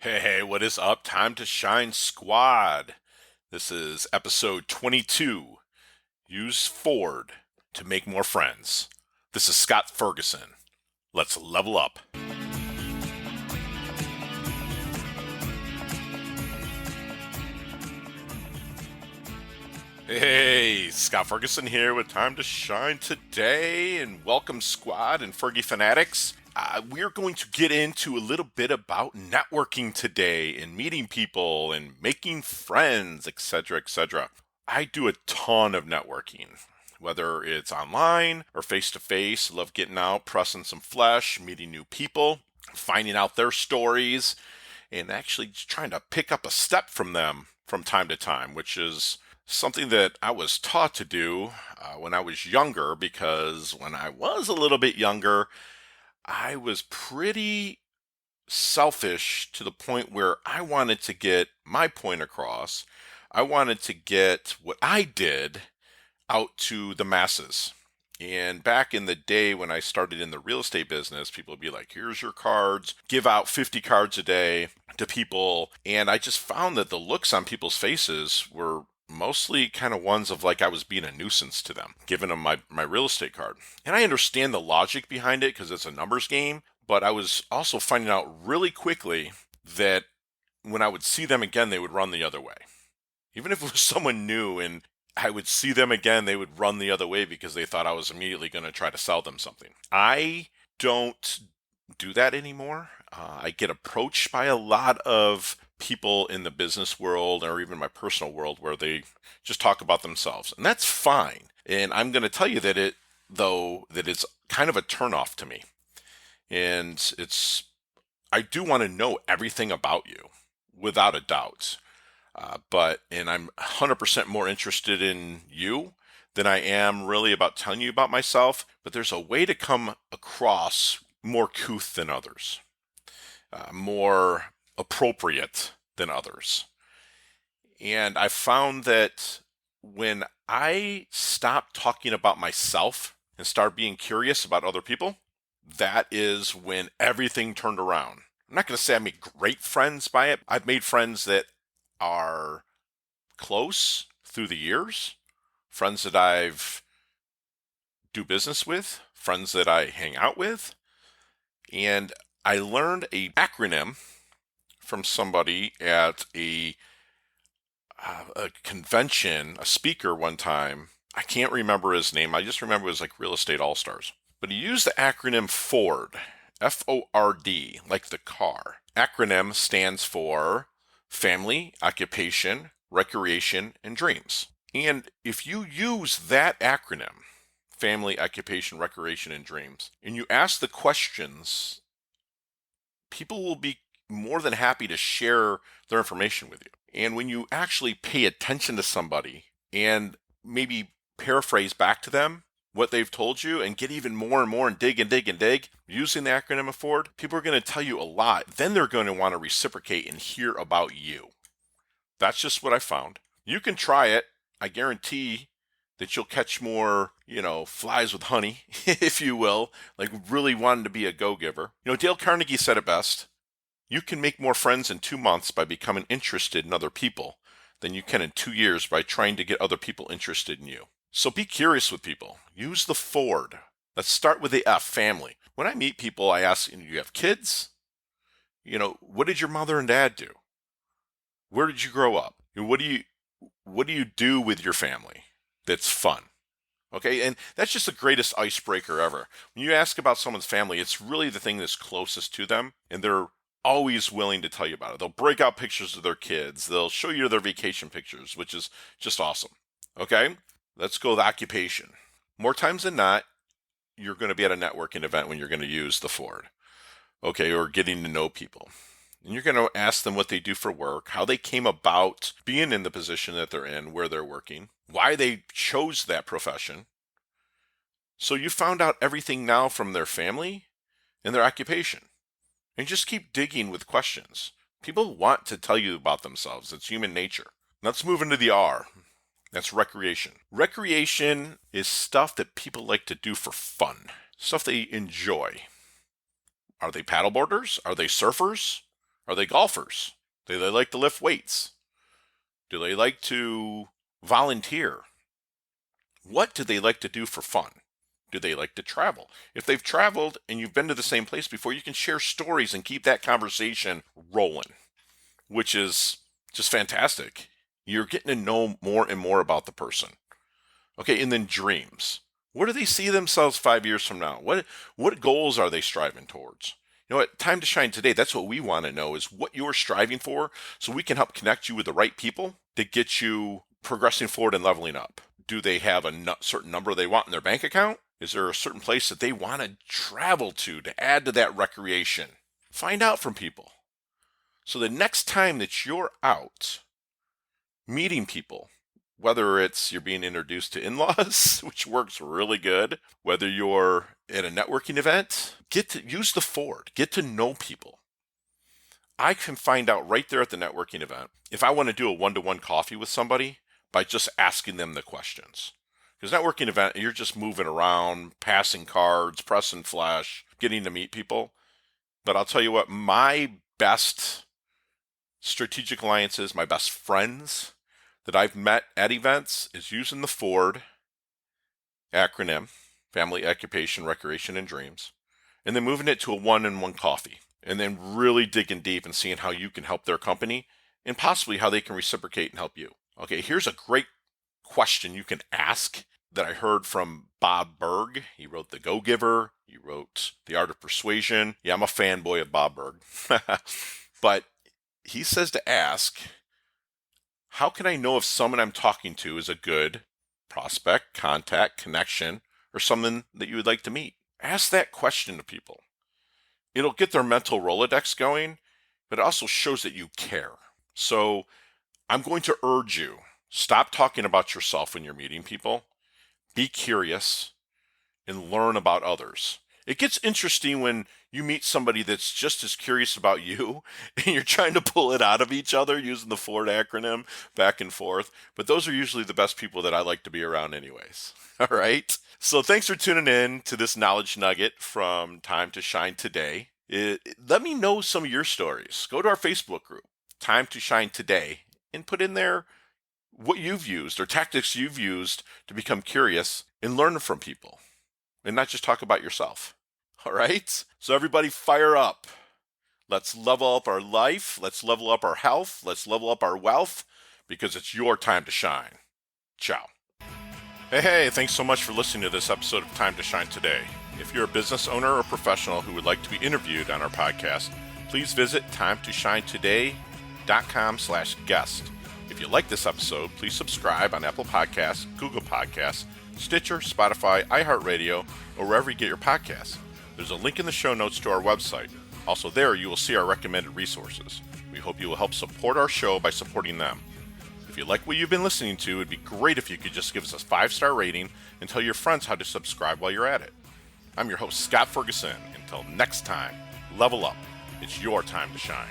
Hey, what is up? Time to shine squad. This is episode 22. Use Ford to make more friends. This is Scott Ferguson. Let's level up. Hey, Scott Ferguson here with Time to Shine today, and welcome squad and Fergie fanatics. We're going to get into a little bit about networking today and meeting people and making friends, etc., etc. I do a ton of networking, whether it's online or face to face. Love getting out, pressing some flesh, meeting new people, finding out their stories, and actually trying to pick up a step from them from time to time, which is something that I was taught to do when I was younger, because when I was a little bit younger, I was pretty selfish to the point where I wanted to get my point across. I wanted to get what I did out to the masses. And back in the day when I started in the real estate business, people would be like, here's your cards, give out 50 cards a day to people. And I just found that the looks on people's faces were mostly kind of ones of like I was being a nuisance to them, giving them my real estate card. And I understand the logic behind it because it's a numbers game, but I was also finding out really quickly that when I would see them again, they would run the other way. Even if it was someone new and I would see them again, they would run the other way because they thought I was immediately going to try to sell them something. I don't do that anymore. I get approached by a lot of people in the business world or even my personal world where they just talk about themselves, and that's fine. And I'm going to tell you that it's kind of a turnoff to me. And I do want to know everything about you without a doubt. And I'm 100% more interested in you than I am really about telling you about myself. But there's a way to come across more couth than others, more appropriate than others. And I found that when I stopped talking about myself and start being curious about other people, that is when everything turned around. I'm not going to say I made great friends by it. I've made friends that are close through the years, friends that I've do business with, friends that I hang out with, and I learned a acronym from somebody at a convention, a speaker one time. I can't remember his name. I just remember it was like Real Estate All Stars. But he used the acronym FORD, F-O-R-D, like the car. Acronym stands for Family, Occupation, Recreation, and Dreams. And if you use that acronym, Family, Occupation, Recreation, and Dreams, and you ask the questions, people will be more than happy to share their information with you. And when you actually pay attention to somebody and maybe paraphrase back to them what they've told you and get even more and more and dig and dig and dig using the acronym F.O.R.D, people are going to tell you a lot. Then they're going to want to reciprocate and hear about you. That's just what I found. You can try it. I guarantee that you'll catch more, flies with honey, if you will, like really wanting to be a go-giver. Dale Carnegie said it best. You can make more friends in 2 months by becoming interested in other people than you can in 2 years by trying to get other people interested in you. So be curious with people. Use the F.O.R.D. Let's start with the F, family. When I meet people, I ask, you have kids? What did your mother and dad do? Where did you grow up? What do you do with your family that's fun? Okay, and that's just the greatest icebreaker ever. When you ask about someone's family, it's really the thing that's closest to them, and they're always willing to tell you about it. They'll break out pictures of their kids. They'll show you their vacation pictures, which is just awesome. Okay, let's go with occupation. More times than not, you're going to be at a networking event when you're going to use the F.O.R.D. Okay, or getting to know people. And you're going to ask them what they do for work, how they came about being in the position that they're in, where they're working, why they chose that profession. So you found out everything now from their family and their occupation. And just keep digging with questions. People want to tell you about themselves. It's human nature. Let's move into the R. That's recreation. Recreation is stuff that people like to do for fun, stuff they enjoy. Are they paddleboarders? Are they surfers? Are they golfers? Do they like to lift weights? Do they like to volunteer? What do they like to do for fun? Do they like to travel? If they've traveled and you've been to the same place before, you can share stories and keep that conversation rolling, which is just fantastic. You're getting to know more and more about the person. Okay, and then dreams. Where do they see themselves 5 years from now? What goals are they striving towards? You know what? Time to shine today. That's what we want to know, is what you're striving for, so we can help connect you with the right people to get you progressing forward and leveling up. Do they have a certain number they want in their bank account? Is there a certain place that they want to travel to add to that recreation? Find out from people. So the next time that you're out meeting people, whether it's you're being introduced to in-laws, which works really good, whether you're at a networking event, get to use the F.O.R.D. Get to know people. I can find out right there at the networking event if I want to do a one-to-one coffee with somebody by just asking them the questions. Because networking event, you're just moving around, passing cards, pressing flash, getting to meet people. But I'll tell you what, my best strategic alliances, my best friends that I've met at events is using the F.O.R.D. acronym, Family, Occupation, Recreation, and Dreams, and then moving it to a one-on-one coffee, and then really digging deep and seeing how you can help their company and possibly how they can reciprocate and help you. Okay, here's a great question you can ask that I heard from Bob Burg. He wrote The Go-Giver. He wrote The Art of Persuasion. Yeah, I'm a fanboy of Bob Burg. But he says to ask, how can I know if someone I'm talking to is a good prospect, contact, connection, or someone that you would like to meet? Ask that question to people. It'll get their mental Rolodex going, but it also shows that you care. So I'm going to urge you, stop talking about yourself when you're meeting people. Be curious and learn about others. It gets interesting when you meet somebody that's just as curious about you and you're trying to pull it out of each other using the F.O.R.D. acronym back and forth. But those are usually the best people that I like to be around anyways. All right. So thanks for tuning in to this knowledge nugget from Time to Shine Today. Let me know some of your stories. Go to our Facebook group, Time to Shine Today, and put in there what you've used or tactics you've used to become curious and learn from people and not just talk about yourself. All right? So everybody fire up. Let's level up our life. Let's level up our health. Let's level up our wealth because it's your time to shine. Ciao. Hey, thanks so much for listening to this episode of Time to Shine Today. If you're a business owner or professional who would like to be interviewed on our podcast, please visit timetoshinetoday.com/guest. If you like this episode, please subscribe on Apple Podcasts, Google Podcasts, Stitcher, Spotify, iHeartRadio, or wherever you get your podcasts. There's a link in the show notes to our website. Also there, you will see our recommended resources. We hope you will help support our show by supporting them. If you like what you've been listening to, it'd be great if you could just give us a 5-star rating and tell your friends how to subscribe while you're at it. I'm your host, Scott Ferguson. Until next time, level up. It's your time to shine.